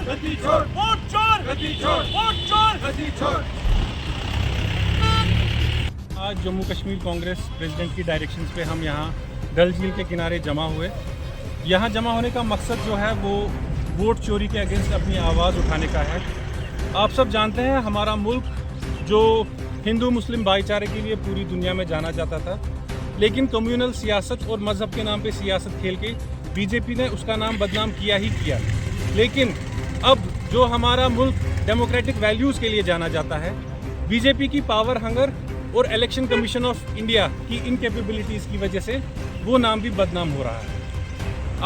गद्दी छोड़, वोट चोर, गद्दी छोड़, वोट चोर। गद्दी छोड़। आज जम्मू कश्मीर कांग्रेस प्रेसिडेंट की डायरेक्शंस पे हम यहाँ डल झील के किनारे जमा हुए। यहाँ जमा होने का मकसद जो है वो वोट चोरी के अगेंस्ट अपनी आवाज़ उठाने का है। आप सब जानते हैं हमारा मुल्क जो हिंदू मुस्लिम भाईचारे के लिए पूरी दुनिया में जाना जाता था, लेकिन कम्युनल सियासत और मज़हब के नाम पे सियासत खेल के बीजेपी ने उसका नाम बदनाम किया ही किया। लेकिन अब जो हमारा मुल्क डेमोक्रेटिक वैल्यूज़ के लिए जाना जाता है, बीजेपी की पावर हंगर और इलेक्शन कमीशन ऑफ इंडिया की इनकेपेबिलिटीज़ की वजह से वो नाम भी बदनाम हो रहा है।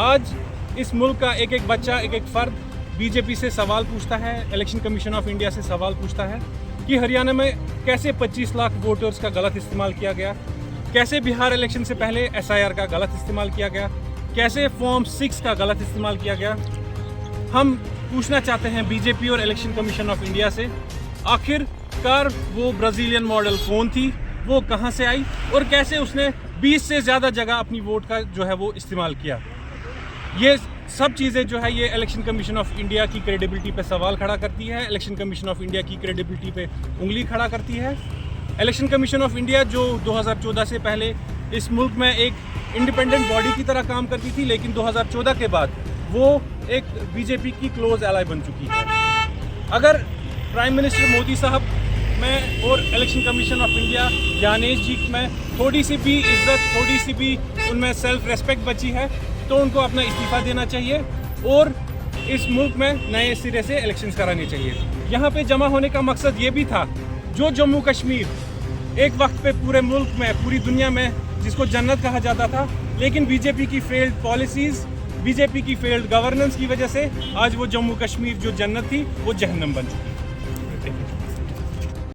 आज इस मुल्क का एक एक बच्चा, एक एक फ़र्द बीजेपी से सवाल पूछता है, इलेक्शन कमीशन ऑफ इंडिया से सवाल पूछता है कि हरियाणा में कैसे 25 लाख वोटर्स का गलत इस्तेमाल किया गया, कैसे बिहार इलेक्शन से पहले SIR का गलत इस्तेमाल किया गया, कैसे फॉर्म 6 का गलत इस्तेमाल किया गया। हम पूछना चाहते हैं बीजेपी और इलेक्शन कमीशन ऑफ इंडिया से, आखिरकार वो ब्राज़ीलियन मॉडल कौन थी, वो कहाँ से आई और कैसे उसने 20 से ज़्यादा जगह अपनी वोट का जो है वो इस्तेमाल किया। ये सब चीज़ें जो है ये इलेक्शन कमीशन ऑफ इंडिया की क्रेडिबिलिटी पे सवाल खड़ा करती है, इलेक्शन कमीशन ऑफ इंडिया की क्रेडिबिलिटी पे उंगली खड़ा करती है। इलेक्शन कमीशन ऑफ इंडिया जो 2014 से पहले इस मुल्क में एक इंडिपेंडेंट बॉडी की तरह काम करती थी, लेकिन 2014 के बाद वो एक बीजेपी की क्लोज एलाई बन चुकी है। अगर प्राइम मिनिस्टर मोदी साहब में और election commission of India Gyanesh ji में थोड़ी सी भी इज्जत, थोड़ी सी भी उनमें सेल्फ रेस्पेक्ट बची है तो उनको अपना इस्तीफ़ा देना चाहिए और इस मुल्क में नए सिरे से इलेक्शंस कराने चाहिए। यहाँ पे जमा होने का मकसद ये भी था, जो जम्मू कश्मीर एक वक्त पे पूरे मुल्क में, पूरी दुनिया में जिसको जन्नत कहा जाता था, लेकिन बीजेपी की फेल्ड पॉलिसीज़, बीजेपी की फेल्ड गवर्नेंस की वजह से आज वो जम्मू कश्मीर जो जन्नत थी वो जहन्नम बन चुकी है।